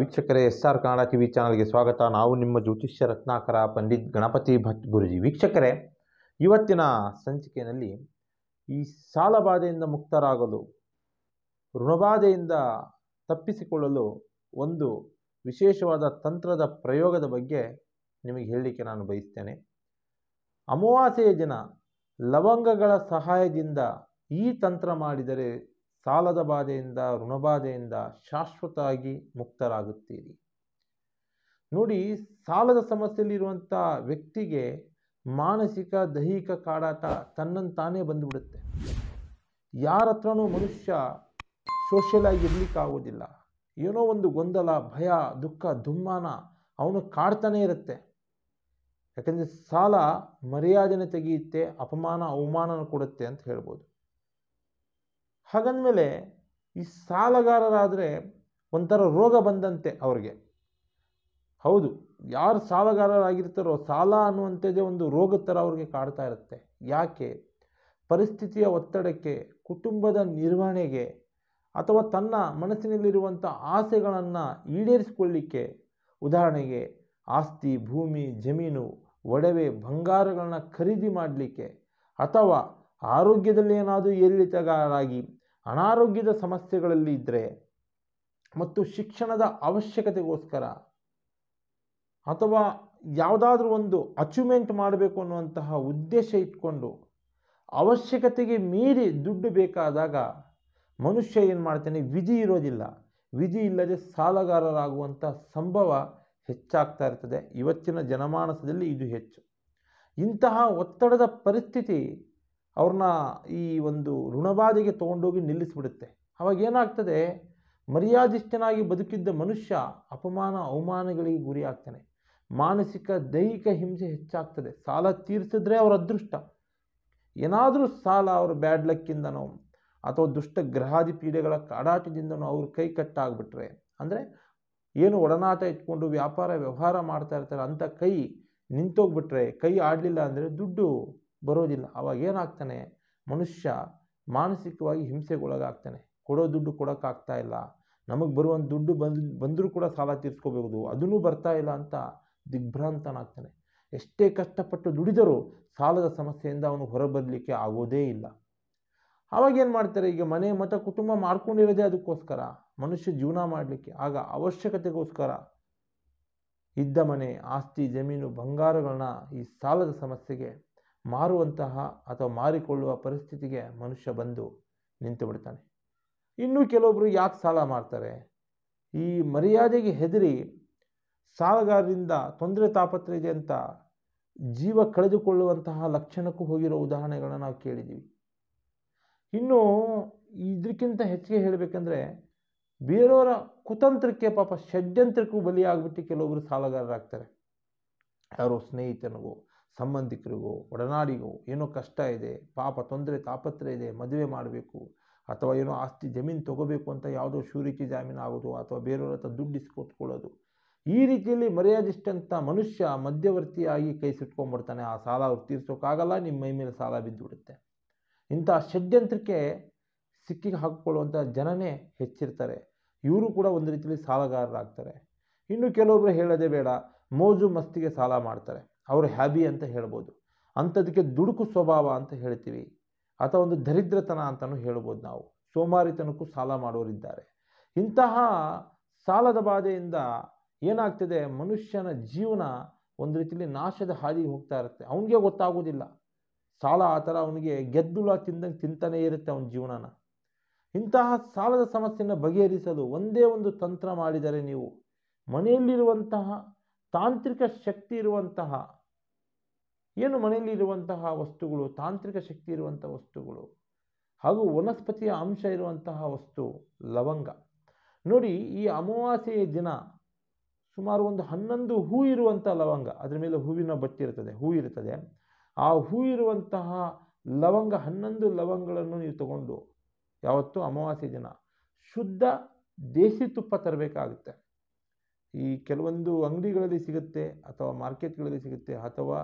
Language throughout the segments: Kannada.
ವೀಕ್ಷಕರೇ, SR ಕನ್ನಡ ಟಿವಿ ಚಾನಲ್ಗೆ ಸ್ವಾಗತ. ನಾವು ನಿಮ್ಮ ಜ್ಯೋತಿಷ್ಯ ರತ್ನಾಕರ ಪಂಡಿತ್ ಗಣಪತಿ ಭಟ್ ಗುರುಜಿ. ವೀಕ್ಷಕರೇ, ಇವತ್ತಿನ ಸಂಚಿಕೆಯಲ್ಲಿ ಈ ಸಾಲಬಾಧೆಯಿಂದ ಮುಕ್ತರಾಗಲು, ಋಣಬಾಧೆಯಿಂದ ತಪ್ಪಿಸಿಕೊಳ್ಳಲು ಒಂದು ವಿಶೇಷವಾದ ತಂತ್ರದ ಪ್ರಯೋಗದ ಬಗ್ಗೆ ನಿಮಗೆ ಹೇಳಲಿಕ್ಕೆ ನಾನು ಬಯಸ್ತೇನೆ. ಅಮಾವಾಸ್ಯೆಯ ದಿನ ಲವಂಗಗಳ ಸಹಾಯದಿಂದ ಈ ತಂತ್ರ ಮಾಡಿದರೆ ಸಾಲದ ಬಾಧೆಯಿಂದ, ಋಣಬಾಧೆಯಿಂದ ಶಾಶ್ವತವಾಗಿ ಮುಕ್ತರಾಗುತ್ತೀರಿ. ನೋಡಿ, ಸಾಲದ ಸಮಸ್ಯೆಯಲ್ಲಿರುವಂಥ ವ್ಯಕ್ತಿಗೆ ಮಾನಸಿಕ ದೈಹಿಕ ಕಾಡಾಟ ತನ್ನಂತಾನೇ ಬಂದುಬಿಡುತ್ತೆ. ಯಾರ ಹತ್ರನೂ ಮನುಷ್ಯ ಸೋಷಿಯಲ್ ಆಗಿ ಇರಲಿಕ್ಕಾಗೋದಿಲ್ಲ. ಏನೋ ಒಂದು ಗೊಂದಲ, ಭಯ, ದುಃಖ, ದುಮ್ಮಾನ ಅವನು ಕಾಡ್ತಾನೇ ಇರುತ್ತೆ. ಯಾಕಂದರೆ ಸಾಲ ಮರ್ಯಾದೆನ ತೆಗೆಯುತ್ತೆ, ಅಪಮಾನ ಅವಮಾನನ ಕೊಡುತ್ತೆ ಅಂತ ಹೇಳ್ಬೋದು. ಹಾಗಂದಮೇಲೆ ಈ ಸಾಲಗಾರರಾದರೆ ಒಂಥರ ರೋಗ ಬಂದಂತೆ ಅವ್ರಿಗೆ. ಹೌದು, ಯಾರು ಸಾಲಗಾರರಾಗಿರ್ತಾರೋ ಸಾಲ ಅನ್ನುವಂಥದ್ದೇ ಒಂದು ರೋಗದ ಥರ ಅವ್ರಿಗೆ ಕಾಡ್ತಾ ಇರುತ್ತೆ. ಯಾಕೆ? ಪರಿಸ್ಥಿತಿಯ ಒತ್ತಡಕ್ಕೆ, ಕುಟುಂಬದ ನಿರ್ವಹಣೆಗೆ, ಅಥವಾ ತನ್ನ ಮನಸ್ಸಿನಲ್ಲಿರುವಂಥ ಆಸೆಗಳನ್ನು ಈಡೇರಿಸಿಕೊಳ್ಳಿಕ್ಕೆ, ಉದಾಹರಣೆಗೆ ಆಸ್ತಿ, ಭೂಮಿ, ಜಮೀನು, ಒಡವೆ, ಬಂಗಾರಗಳನ್ನ ಖರೀದಿ ಮಾಡಲಿಕ್ಕೆ, ಅಥವಾ ಆರೋಗ್ಯದಲ್ಲಿ ಏನಾದರೂ ಏರಿಳಿತಗಾರಾಗಿ ಅನಾರೋಗ್ಯದ ಸಮಸ್ಯೆಗಳಲ್ಲಿ ಇದ್ದರೆ, ಮತ್ತು ಶಿಕ್ಷಣದ ಅವಶ್ಯಕತೆಗೋಸ್ಕರ, ಅಥವಾ ಯಾವುದಾದ್ರೂ ಒಂದು ಅಚೀವ್ಮೆಂಟ್ ಮಾಡಬೇಕು ಅನ್ನುವಂತಹ ಉದ್ದೇಶ ಇಟ್ಕೊಂಡು ಅವಶ್ಯಕತೆಗೆ ಮೀರಿ ದುಡ್ಡು ಬೇಕಾದಾಗ ಮನುಷ್ಯ ಏನು ಮಾಡ್ತಾನೆ? ವಿಧಿ ಇರೋದಿಲ್ಲ. ವಿಧಿ ಇಲ್ಲದೆ ಸಾಲಗಾರರಾಗುವಂಥ ಸಂಭವ ಹೆಚ್ಚಾಗ್ತಾ ಇರ್ತದೆ. ಇವತ್ತಿನ ಜನಮಾನಸದಲ್ಲಿ ಇದು ಹೆಚ್ಚು. ಇಂತಹ ಒತ್ತಡದ ಪರಿಸ್ಥಿತಿ ಅವ್ರನ್ನ ಈ ಒಂದು ಋಣಬಾಧೆಗೆ ತೊಗೊಂಡೋಗಿ ನಿಲ್ಲಿಸ್ಬಿಡುತ್ತೆ. ಅವಾಗ ಏನಾಗ್ತದೆ? ಮರ್ಯಾದಿಷ್ಟನಾಗಿ ಬದುಕಿದ್ದ ಮನುಷ್ಯ ಅಪಮಾನ ಅವಮಾನಗಳಿಗೆ ಗುರಿ ಆಗ್ತಾನೆ. ಮಾನಸಿಕ ದೈಹಿಕ ಹಿಂಸೆ ಹೆಚ್ಚಾಗ್ತದೆ. ಸಾಲ ತೀರಿಸಿದ್ರೆ ಅವ್ರ ಅದೃಷ್ಟ. ಏನಾದರೂ ಸಾಲ ಅವ್ರ ಬ್ಯಾಡ್ ಲಕ್ಕಿಂದನೋ ಅಥವಾ ದುಷ್ಟ ಗ್ರಹಾದಿ ಪೀಡೆಗಳ ಕಾಡಾಟದಿಂದನೋ ಅವ್ರ ಕೈ ಕಟ್ಟಾಗ್ಬಿಟ್ರೆ, ಅಂದರೆ ಏನು ಒಡನಾಟ ಇಟ್ಕೊಂಡು ವ್ಯಾಪಾರ ವ್ಯವಹಾರ ಮಾಡ್ತಾ ಇರ್ತಾರೆ ಅಂಥ ಕೈ ನಿಂತೋಗ್ಬಿಟ್ರೆ, ಕೈ ಆಡಲಿಲ್ಲ ಅಂದರೆ ದುಡ್ಡು ಬರೋದಿಲ್ಲ. ಅವಾಗ ಏನಾಗ್ತಾನೆ? ಮನುಷ್ಯ ಮಾನಸಿಕವಾಗಿ ಹಿಂಸೆಗೊಳಗಾಗ್ತಾನೆ. ಕೊಡೋ ದುಡ್ಡು ಕೊಡೋಕ್ಕಾಗ್ತಾ ಇಲ್ಲ, ನಮಗೆ ಬರುವಂಥ ದುಡ್ಡು ಬಂದರೂ ಕೂಡ ಸಾಲ ತೀರಿಸ್ಕೋಬೇಕು, ಅದನ್ನೂ ಬರ್ತಾ ಇಲ್ಲ ಅಂತ ದಿಗ್ಭ್ರಾಂತನಾಗ್ತಾನೆ. ಎಷ್ಟೇ ಕಷ್ಟಪಟ್ಟು ದುಡಿದರೂ ಸಾಲದ ಸಮಸ್ಯೆಯಿಂದ ಅವನು ಹೊರಬರಲಿಕ್ಕೆ ಆಗೋದೇ ಇಲ್ಲ. ಆವಾಗ ಏನು ಮಾಡ್ತಾರೆ? ಈಗ ಮನೆ ಮಠ ಕುಟುಂಬ ಮಾಡ್ಕೊಂಡಿರೋದೇ ಅದಕ್ಕೋಸ್ಕರ, ಮನುಷ್ಯ ಜೀವನ ಮಾಡಲಿಕ್ಕೆ. ಆಗ ಅವಶ್ಯಕತೆಗೋಸ್ಕರ ಇದ್ದ ಮನೆ, ಆಸ್ತಿ, ಜಮೀನು, ಬಂಗಾರಗಳನ್ನ ಈ ಸಾಲದ ಸಮಸ್ಯೆಗೆ ಮಾರುವಂತಹ ಅಥವಾ ಮಾರಿಕೊಳ್ಳುವ ಪರಿಸ್ಥಿತಿಗೆ ಮನುಷ್ಯ ಬಂದು ನಿಂತು ಬಿಡ್ತಾನೆ. ಇನ್ನು ಕೆಲವೊಬ್ಬರು ಯಾಕೆ ಸಾಲ ಮಾಡ್ತಾರೆ? ಈ ಮರ್ಯಾದೆಗೆ ಹೆದರಿ ಸಾಲಗಾರರಿಂದ ತೊಂದರೆ ತಾಪತ್ರೆ ಇದೆ ಅಂತ ಜೀವ ಕಳೆದುಕೊಳ್ಳುವಂತಹ ಲಕ್ಷಣಕ್ಕೂ ಹೋಗಿರೋ ಉದಾಹರಣೆಗಳನ್ನ ನಾವು ಕೇಳಿದ್ದೀವಿ. ಇನ್ನು ಇದಕ್ಕಿಂತ ಹೆಚ್ಚಿಗೆ ಹೇಳಬೇಕಂದ್ರೆ, ಬೇರೆಯವರ ಕುತಂತ್ರಕ್ಕೆ, ಪಾಪ ಷಡ್ಯಂತ್ರಕ್ಕೂ ಬಲಿಯಾಗ್ಬಿಟ್ಟು ಕೆಲವೊಬ್ಬರು ಸಾಲಗಾರರಾಗ್ತಾರೆ. ಯಾರೋ ಸ್ನೇಹಿತನಿಗೋ, ಸಂಬಂಧಿಕರಿಗೋ, ಒಡನಾಡಿಗೋ ಏನೋ ಕಷ್ಟ ಇದೆ, ಪಾಪ ತೊಂದರೆ ತಾಪತ್ರೆ ಇದೆ, ಮದುವೆ ಮಾಡಬೇಕು, ಅಥವಾ ಏನೋ ಆಸ್ತಿ ಜಮೀನು ತೊಗೋಬೇಕು ಅಂತ ಯಾವುದೋ ಶೂರಿಟಿ ಜಾಮೀನು ಆಗೋದು, ಅಥವಾ ಬೇರೆಯವ್ರ ಹತ್ರ ದುಡ್ಡು ಇಸ್ಕೊತ್ಕೊಳ್ಳೋದು. ಈ ರೀತಿಯಲ್ಲಿ ಮರ್ಯಾದಿಷ್ಟಂತ ಮನುಷ್ಯ ಮಧ್ಯವರ್ತಿಯಾಗಿ ಕೈ ಸಿಟ್ಕೊಂಡ್ಬಿಡ್ತಾನೆ. ಆ ಸಾಲ ಅವ್ರು ತೀರ್ಸೋಕ್ಕಾಗಲ್ಲ, ನಿಮ್ಮ ಮೈ ಮೇಲೆ ಸಾಲ ಬಿದ್ದುಬಿಡುತ್ತೆ. ಇಂಥ ಷಡ್ಯಂತ್ರಕ್ಕೆ ಸಿಕ್ಕಿ ಹಾಕಿಕೊಳ್ಳುವಂಥ ಜನನೇ ಹೆಚ್ಚಿರ್ತಾರೆ. ಇವರು ಕೂಡ ಒಂದು ರೀತಿಯಲ್ಲಿ ಸಾಲಗಾರರಾಗ್ತಾರೆ. ಇನ್ನು ಕೆಲವೊಬ್ಬರು ಹೇಳೋದೇ ಬೇಡ, ಮೋಜು ಮಸ್ತಿಗೆ ಸಾಲ ಮಾಡ್ತಾರೆ. ಅವರು ಹ್ಯಾಬಿ ಅಂತ ಹೇಳ್ಬೋದು. ಅಂಥದಕ್ಕೆ ದುಡುಕು ಸ್ವಭಾವ ಅಂತ ಹೇಳ್ತೀವಿ, ಅಥವಾ ಒಂದು ದರಿದ್ರತನ ಅಂತಲೂ ಹೇಳ್ಬೋದು ನಾವು. ಸೋಮಾರಿತನಕ್ಕೂ ಸಾಲ ಮಾಡೋರಿದ್ದಾರೆ. ಇಂತಹ ಸಾಲದ ಬಾಧೆಯಿಂದ ಏನಾಗ್ತದೆ? ಮನುಷ್ಯನ ಜೀವನ ಒಂದು ರೀತಿಯಲ್ಲಿ ನಾಶದ ಹಾದಿಗೆ ಹೋಗ್ತಾ ಇರುತ್ತೆ. ಅವನಿಗೆ ಗೊತ್ತಾಗೋದಿಲ್ಲ. ಸಾಲ ಆ ಥರ ಅವನಿಗೆ ಗೆದ್ದುಳ ತಿಂದಂಗೆ ತಿಂತಾನೇ ಇರುತ್ತೆ ಅವನ ಜೀವನನ. ಇಂತಹ ಸಾಲದ ಸಮಸ್ಯೆಯನ್ನು ಬಗೆಹರಿಸಲು ಒಂದೇ ಒಂದು ತಂತ್ರ ಮಾಡಿದರೆ ನೀವು ಮನೆಯಲ್ಲಿರುವಂತಹ ತಾಂತ್ರಿಕ ಶಕ್ತಿ ಇರುವಂತಹ, ಏನು ಮನೆಯಲ್ಲಿರುವಂತಹ ವಸ್ತುಗಳು, ತಾಂತ್ರಿಕ ಶಕ್ತಿ ಇರುವಂಥ ವಸ್ತುಗಳು ಹಾಗೂ ವನಸ್ಪತಿಯ ಅಂಶ ಇರುವಂತಹ ವಸ್ತು ಲವಂಗ. ನೋಡಿ, ಈ ಅಮಾವಾಸ್ಯೆಯ ದಿನ ಸುಮಾರು ಒಂದು 11 ಹೂ ಇರುವಂಥ ಲವಂಗ, ಅದರ ಮೇಲೆ ಹೂವಿನ ಬತ್ತಿ ಇರ್ತದೆ, ಹೂ ಇರ್ತದೆ. ಆ ಹೂ ಇರುವಂತಹ ಲವಂಗ 11 ಲವಂಗಗಳನ್ನು ನೀವು ತಗೊಂಡು ಯಾವತ್ತೂ ಅಮಾವಾಸ್ಯೆ ದಿನ ಶುದ್ಧ ದೇಸಿ ತುಪ್ಪ ತರಬೇಕಾಗುತ್ತೆ. ಈ ಕೆಲವೊಂದು ಅಂಗಡಿಗಳಲ್ಲಿ ಸಿಗುತ್ತೆ, ಅಥವಾ ಮಾರ್ಕೆಟ್ಗಳಲ್ಲಿ ಸಿಗುತ್ತೆ, ಅಥವಾ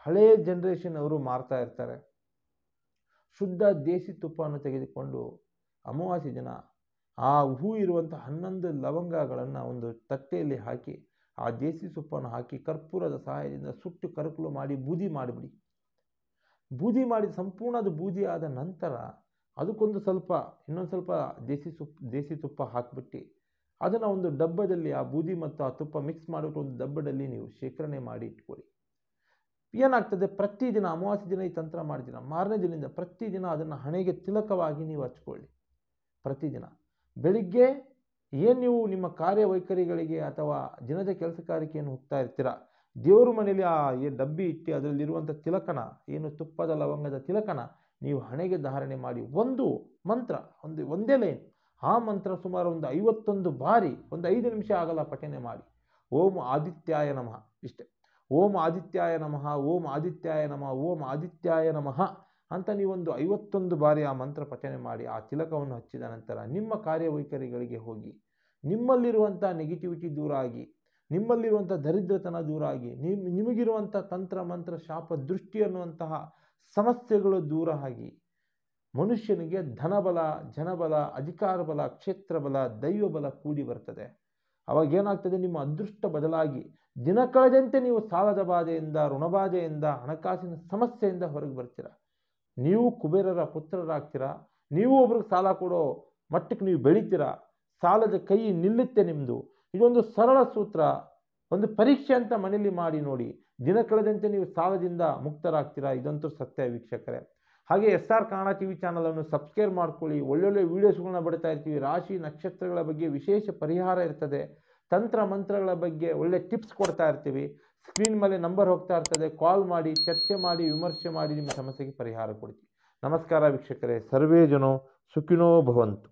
ಹಳೆಯ ಜನ್ರೇಷನ್ ಅವರು ಮಾರ್ತಾ ಇರ್ತಾರೆ. ಶುದ್ಧ ದೇಸಿ ತುಪ್ಪವನ್ನು ತೆಗೆದುಕೊಂಡು ಅಮಾವಾಸ್ಯೆ ದಿನ ಆ ಹೂ ಇರುವಂಥ 11 ಲವಂಗಗಳನ್ನು ಒಂದು ತಟ್ಟೆಯಲ್ಲಿ ಹಾಕಿ ಆ ದೇಸಿ ಸೊಪ್ಪನ್ನು ಹಾಕಿ ಕರ್ಪೂರದ ಸಹಾಯದಿಂದ ಸುಟ್ಟು ಕರಕಲು ಮಾಡಿ ಬೂದಿ ಮಾಡಿಬಿಡಿ. ಬೂದಿ ಮಾಡಿ ಸಂಪೂರ್ಣ ಅದು ಬೂದಿ ಆದ ನಂತರ ಅದಕ್ಕೊಂದು ಇನ್ನೊಂದು ಸ್ವಲ್ಪ ದೇಸಿ ತುಪ್ಪ ಹಾಕಿಬಿಟ್ಟು ಅದನ್ನು ಒಂದು ಡಬ್ಬದಲ್ಲಿ ಆ ಬೂದಿ ಮತ್ತು ಆ ತುಪ್ಪ ಮಿಕ್ಸ್ ಮಾಡಿಬಿಟ್ಟು ಒಂದು ಡಬ್ಬದಲ್ಲಿ ನೀವು ಶೇಖರಣೆ ಮಾಡಿ ಇಟ್ಕೊಳ್ಳಿ. ಏನಾಗ್ತದೆ, ಪ್ರತಿದಿನ ಅಮಾವಾಸ್ಯೆ ದಿನ ಈ ತಂತ್ರ ಮಾಡಿದಿನ ಮಾರನೇ ದಿನದಿಂದ ಪ್ರತಿದಿನ ಅದನ್ನು ಹಣೆಗೆ ತಿಲಕವಾಗಿ ನೀವು ಹಚ್ಕೊಳ್ಳಿ. ಪ್ರತಿದಿನ ಬೆಳಿಗ್ಗೆ ಏನು ನೀವು ನಿಮ್ಮ ಕಾರ್ಯವೈಖರಿಗಳಿಗೆ ಅಥವಾ ದಿನದ ಕೆಲಸ ಕಾರ್ಯಕ್ಕೆ ಏನು ಹೋಗ್ತಾ ಇರ್ತೀರ, ದೇವ್ರ ಮನೆಯಲ್ಲಿ ಆ ಡಬ್ಬಿ ಇಟ್ಟು ಅದರಲ್ಲಿರುವಂಥ ತಿಲಕನ ಏನು ತುಪ್ಪದ ಲವಂಗದ ತಿಲಕನ ನೀವು ಹಣೆಗೆ ಧಾರಣೆ ಮಾಡಿ ಒಂದು ಮಂತ್ರ ಒಂದೇ ಲೈನ್ ಆ ಮಂತ್ರ ಸುಮಾರು ಒಂದು 51 ಬಾರಿ ಒಂದು 5 ನಿಮಿಷ ಆಗಲ್ಲ ಪಠನೆ ಮಾಡಿ. ಓಂ ಆದಿತ್ಯಾಯ ನಮಃ ಇಷ್ಟೇ. ಓಂ ಆದಿತ್ಯಾಯ ನಮಃ, ಓಂ ಆದಿತ್ಯಾಯ ನಮಃ, ಓಂ ಆದಿತ್ಯಾಯ ನಮಃ ಅಂತ ನೀವೊಂದು 51 ಬಾರಿ ಆ ಮಂತ್ರ ಪಠನೆ ಮಾಡಿ ಆ ತಿಲಕವನ್ನು ಹಚ್ಚಿದ ನಂತರ ನಿಮ್ಮ ಕಾರ್ಯವೈಖರಿಗಳಿಗೆ ಹೋಗಿ ನಿಮ್ಮಲ್ಲಿರುವಂಥ ನೆಗೆಟಿವಿಟಿ ದೂರ ಆಗಿ, ನಿಮ್ಮಲ್ಲಿರುವಂಥ ದರಿದ್ರತನ ದೂರ ಆಗಿ, ನಿಮಗಿರುವಂಥ ತಂತ್ರ ಮಂತ್ರ ಶಾಪ ದೃಷ್ಟಿ ಅನ್ನುವಂತಹ ಸಮಸ್ಯೆಗಳು ದೂರ ಆಗಿ ಮನುಷ್ಯನಿಗೆ ಧನಬಲ, ಜನಬಲ, ಅಧಿಕಾರ ಬಲ, ಕ್ಷೇತ್ರ ಬಲ, ದೈವ ಬಲ ಕೂಡಿ ಬರ್ತದೆ. ಅವಾಗ ಏನಾಗ್ತದೆ, ನಿಮ್ಮ ಅದೃಷ್ಟ ಬದಲಾಗಿ ದಿನ ಕಳೆದಂತೆ ನೀವು ಸಾಲದ ಬಾಧೆಯಿಂದ, ಋಣಬಾಧೆಯಿಂದ, ಹಣಕಾಸಿನ ಸಮಸ್ಯೆಯಿಂದ ಹೊರಗೆ ಬರ್ತೀರ. ನೀವು ಕುಬೇರರ ಪುತ್ರರಾಗ್ತೀರಾ. ನೀವು ಒಬ್ರಿಗೆ ಸಾಲ ಕೊಡೋ ಮಟ್ಟಕ್ಕೆ ನೀವು ಬೆಳಿತೀರಾ. ಸಾಲದ ಕೈ ನಿಲ್ಲುತ್ತೆ ನಿಮ್ಮದು. ಇದೊಂದು ಸರಳ ಸೂತ್ರ, ಒಂದು ಪರೀಕ್ಷೆ ಅಂತ ಮನೆಯಲ್ಲಿ ಮಾಡಿ ನೋಡಿ. ದಿನ ಕಳೆದಂತೆ ನೀವು ಸಾಲದಿಂದ ಮುಕ್ತರಾಗ್ತೀರಾ. ಇದಂತೂ ಸತ್ಯ ವೀಕ್ಷಕರೇ. ಹಾಗೆ SR ಕನ್ನಡ TV ಚಾನಲನ್ನು ಸಬ್ಸ್ಕ್ರೈಬ್ ಮಾಡ್ಕೊಳ್ಳಿ. ಒಳ್ಳೊಳ್ಳೆ ವೀಡಿಯೋಸ್ಗಳನ್ನ ಬಿಡ್ತಾ ಇರ್ತೀವಿ. ರಾಶಿ ನಕ್ಷತ್ರಗಳ ಬಗ್ಗೆ ವಿಶೇಷ ಪರಿಹಾರ ಇರ್ತದೆ. ತಂತ್ರ ಮಂತ್ರಗಳ ಬಗ್ಗೆ ಒಳ್ಳೆ ಟಿಪ್ಸ್ ಕೊಡ್ತಾ ಇರ್ತೀವಿ. ಸ್ಕ್ರೀನ್ ಮೇಲೆ ನಂಬರ್ ಹೋಗ್ತಾ ಇರ್ತದೆ. ಕಾಲ್ ಮಾಡಿ, ಚರ್ಚೆ ಮಾಡಿ, ವಿಮರ್ಶೆ ಮಾಡಿ ನಿಮ್ಮ ಸಮಸ್ಯೆಗೆ ಪರಿಹಾರ ಕೊಡ್ತೀವಿ. ನಮಸ್ಕಾರ ವೀಕ್ಷಕರೇ. ಸರ್ವೇ ಜನೋ ಸುಖಿನೋ ಭವಂತು.